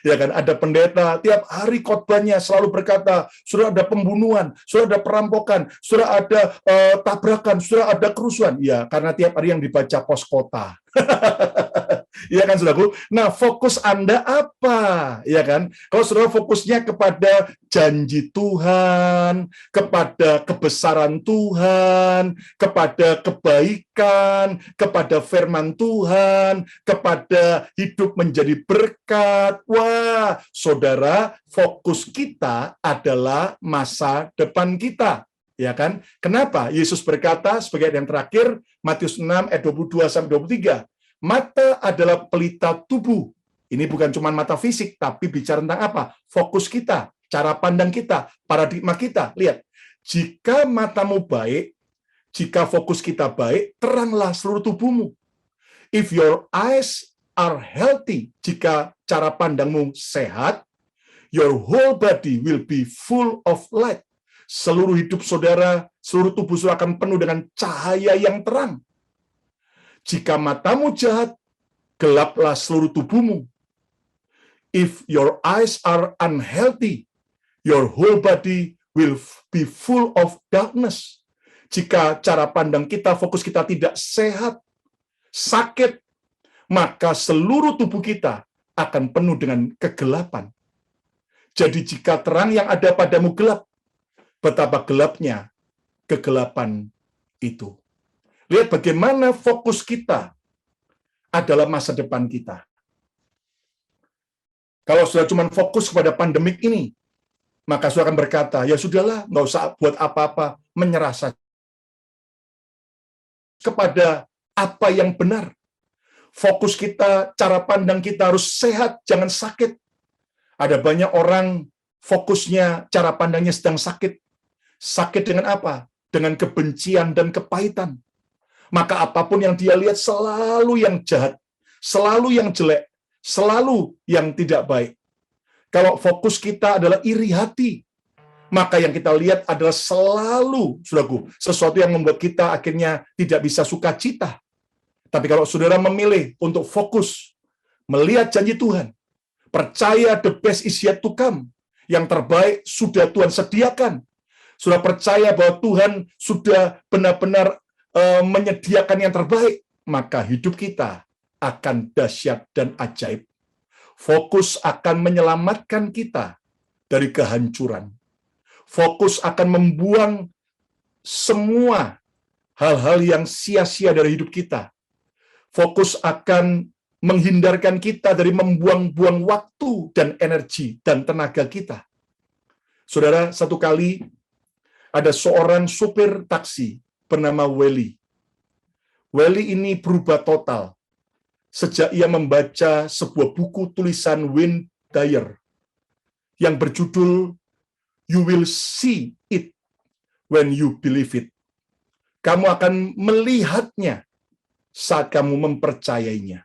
Ya kan, ada pendeta tiap hari khotbahnya selalu berkata, sudah ada pembunuhan, sudah ada perampokan, sudah ada tabrakan, sudah ada kerusuhan. Ya, karena tiap hari yang dibaca pos kota. Ya kan, saudaraku? Nah, fokus Anda apa? Ya kan? Kalau saudara fokusnya kepada janji Tuhan, kepada kebesaran Tuhan, kepada kebaikan, kepada firman Tuhan, kepada hidup menjadi berkat. Wah, saudara, fokus kita adalah masa depan kita. Ya kan? Kenapa? Yesus berkata sebagai yang terakhir, Matius 6 ayat 22-23, mata adalah pelita tubuh. Ini bukan cuma mata fisik, tapi bicara tentang apa? Fokus kita, cara pandang kita, paradigma kita. Lihat, jika matamu baik, jika fokus kita baik, teranglah seluruh tubuhmu. If your eyes are healthy, jika cara pandangmu sehat, your whole body will be full of light. Seluruh hidup saudara, seluruh tubuh saudara akan penuh dengan cahaya yang terang. Jika matamu jahat, gelaplah seluruh tubuhmu. If your eyes are unhealthy, your whole body will be full of darkness. Jika cara pandang kita, fokus kita tidak sehat, sakit, maka seluruh tubuh kita akan penuh dengan kegelapan. Jadi jika terang yang ada padamu gelap, betapa gelapnya kegelapan itu. Lihat bagaimana fokus kita adalah masa depan kita. Kalau sudah cuma fokus kepada pandemik ini, maka sudah akan berkata, ya sudahlah, nggak usah buat apa-apa, menyerah saja kepada apa yang benar. Fokus kita, cara pandang kita harus sehat, jangan sakit. Ada banyak orang fokusnya, cara pandangnya sedang sakit. Sakit dengan apa? Dengan kebencian dan kepahitan. Maka apapun yang dia lihat selalu yang jahat, selalu yang jelek, selalu yang tidak baik. Kalau fokus kita adalah iri hati, maka yang kita lihat adalah selalu, saudaraku, sesuatu yang membuat kita akhirnya tidak bisa sukacita. Tapi kalau saudara memilih untuk fokus, melihat janji Tuhan, percaya the best is yet to come, yang terbaik sudah Tuhan sediakan, sudah percaya bahwa Tuhan sudah benar-benar menyediakan yang terbaik, maka hidup kita akan dahsyat dan ajaib. Fokus akan menyelamatkan kita dari kehancuran. Fokus akan membuang semua hal-hal yang sia-sia dari hidup kita. Fokus akan menghindarkan kita dari membuang-buang waktu dan energi dan tenaga kita. Saudara, satu kali ada seorang supir taksi bernama Welly. Welly ini berubah total sejak ia membaca sebuah buku tulisan Wayne Dyer yang berjudul You Will See It When You Believe It. Kamu akan melihatnya saat kamu mempercayainya.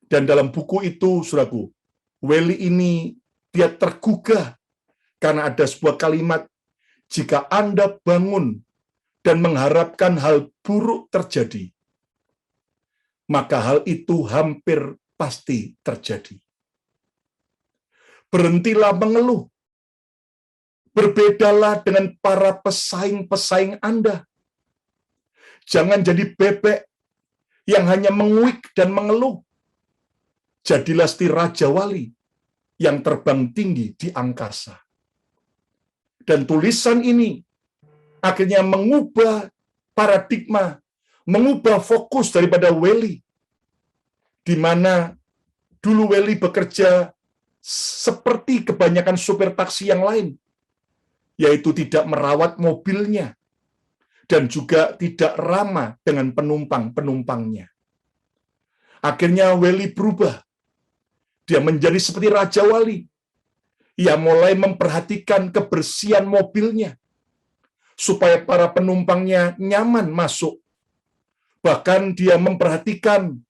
Dan dalam buku itu, saudaraku, Welly ini dia tergugah karena ada sebuah kalimat, jika Anda bangun dan mengharapkan hal buruk terjadi, maka hal itu hampir pasti terjadi. Berhentilah mengeluh. Berbedalah dengan para pesaing-pesaing Anda. Jangan jadi bebek. yang hanya menguik dan mengeluh. Jadilah seperti Raja Wali yang terbang tinggi di angkasa. Dan tulisan ini akhirnya mengubah paradigma, mengubah fokus daripada Wesley, di mana dulu Wesley bekerja seperti kebanyakan supir taksi yang lain, yaitu tidak merawat mobilnya, dan juga tidak ramah dengan penumpang-penumpangnya. Akhirnya Wesley berubah. Dia menjadi seperti Raja Wali. Ia mulai memperhatikan kebersihan mobilnya, supaya para penumpangnya nyaman masuk. Bahkan dia memperhatikan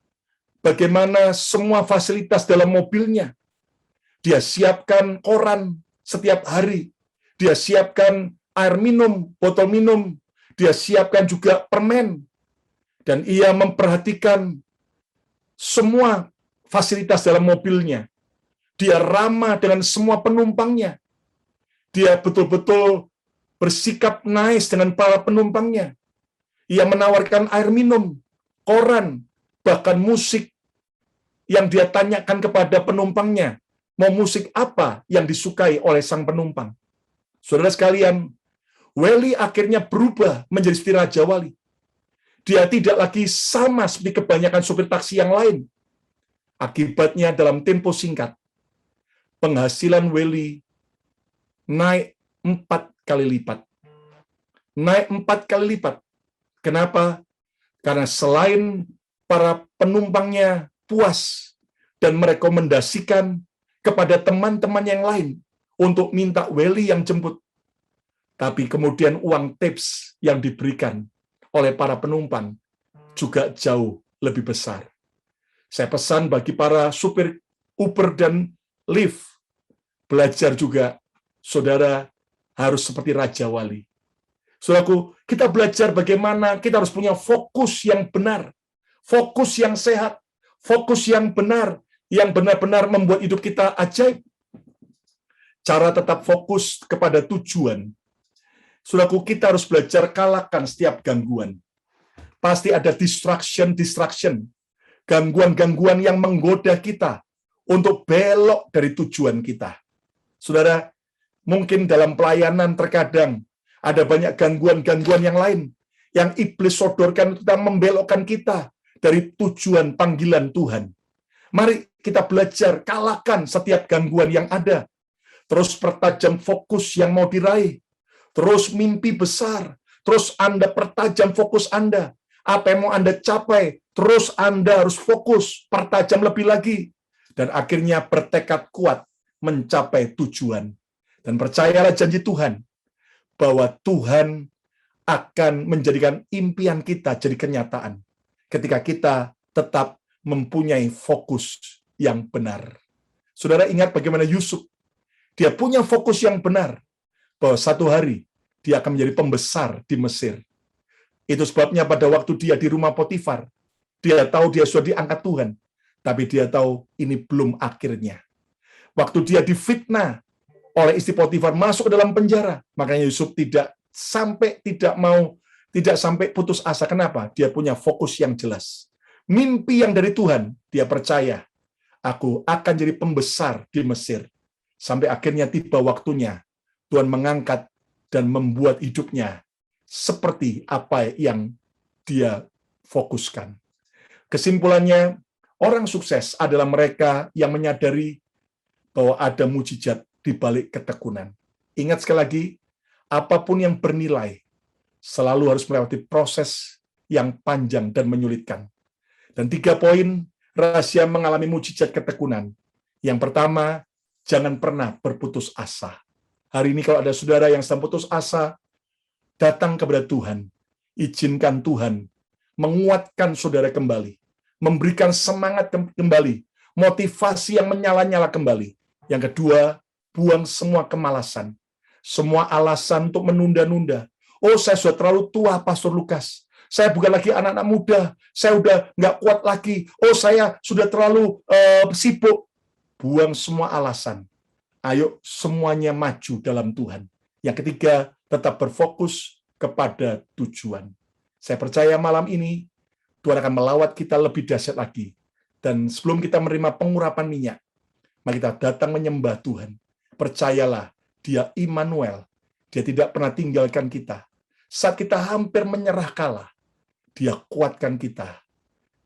bagaimana semua fasilitas dalam mobilnya. Dia siapkan koran setiap hari. Dia siapkan air minum, botol minum. Dia siapkan juga permen. Dan ia memperhatikan semua fasilitas dalam mobilnya. Dia ramah dengan semua penumpangnya. Dia betul-betul bersikap nice dengan para penumpangnya. Ia menawarkan air minum, koran, bahkan musik yang dia tanyakan kepada penumpangnya. Mau musik apa yang disukai oleh sang penumpang? Saudara sekalian, Wesley akhirnya berubah menjadi seperti Raja Wali. Dia tidak lagi sama seperti kebanyakan supir taksi yang lain. Akibatnya dalam tempo singkat, penghasilan Wesley naik 4 kali lipat. Naik 4 kali lipat. Kenapa? Karena selain para penumpangnya puas dan merekomendasikan kepada teman-teman yang lain untuk minta Wesley yang jemput, tapi kemudian uang tips yang diberikan oleh para penumpang juga jauh lebih besar. Saya pesan bagi para supir Uber dan Lyft, belajar juga, saudara harus seperti Raja Wali. Saudaraku, kita belajar bagaimana kita harus punya fokus yang benar, fokus yang sehat, fokus yang benar, yang benar-benar membuat hidup kita ajaib. Cara tetap fokus kepada tujuan. Saudaraku, kita harus belajar kalahkan setiap gangguan. Pasti ada distraction, gangguan-gangguan yang menggoda kita untuk belok dari tujuan kita. Saudara, mungkin dalam pelayanan terkadang ada banyak gangguan-gangguan yang lain yang iblis sodorkan tentang membelokkan kita dari tujuan panggilan Tuhan. Mari kita belajar kalahkan setiap gangguan yang ada. Terus pertajam fokus yang mau diraih. Terus mimpi besar. Terus Anda pertajam fokus Anda. Apa yang mau Anda capai, terus Anda harus fokus, pertajam lebih lagi. Dan akhirnya bertekad kuat mencapai tujuan. Dan percayalah janji Tuhan, bahwa Tuhan akan menjadikan impian kita jadi kenyataan ketika kita tetap mempunyai fokus yang benar. Saudara ingat bagaimana Yusuf, dia punya fokus yang benar, bahwa satu hari dia akan menjadi pembesar di Mesir. Itu sebabnya pada waktu dia di rumah Potifar, dia tahu dia sudah diangkat Tuhan, tapi dia tahu ini belum akhirnya. Waktu dia difitnah oleh istri Potifar, masuk ke dalam penjara, makanya Yusuf tidak sampai putus asa. Kenapa? Dia punya fokus yang jelas. Mimpi yang dari Tuhan, dia percaya, aku akan jadi pembesar di Mesir. Sampai akhirnya tiba waktunya, Tuhan mengangkat dan membuat hidupnya seperti apa yang dia fokuskan. Kesimpulannya, orang sukses adalah mereka yang menyadari bahwa ada mujizat di balik ketekunan. Ingat sekali lagi, apapun yang bernilai selalu harus melewati proses yang panjang dan menyulitkan. Dan 3 poin rahasia mengalami mujizat ketekunan. Yang pertama, jangan pernah berputus asa. Hari ini kalau ada saudara yang sedang putus asa, datang kepada Tuhan. Izinkan Tuhan menguatkan saudara kembali, memberikan semangat kembali, motivasi yang menyala-nyala kembali. Yang kedua, buang semua kemalasan, semua alasan untuk menunda-nunda. Oh, saya sudah terlalu tua, Pastor Lukas. Saya bukan lagi anak-anak muda. Saya udah nggak kuat lagi. Oh, saya sudah terlalu sibuk. Buang semua alasan. Ayo semuanya maju dalam Tuhan. Yang ketiga, tetap berfokus kepada tujuan. Saya percaya malam ini Tuhan akan melawat kita lebih dahsyat lagi. Dan sebelum kita menerima pengurapan minyak, mari kita datang menyembah Tuhan. Percayalah, Dia Immanuel. Dia tidak pernah tinggalkan kita. Saat kita hampir menyerah kalah, Dia kuatkan kita.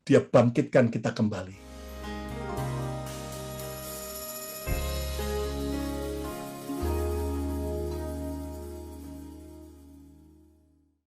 Dia bangkitkan kita kembali.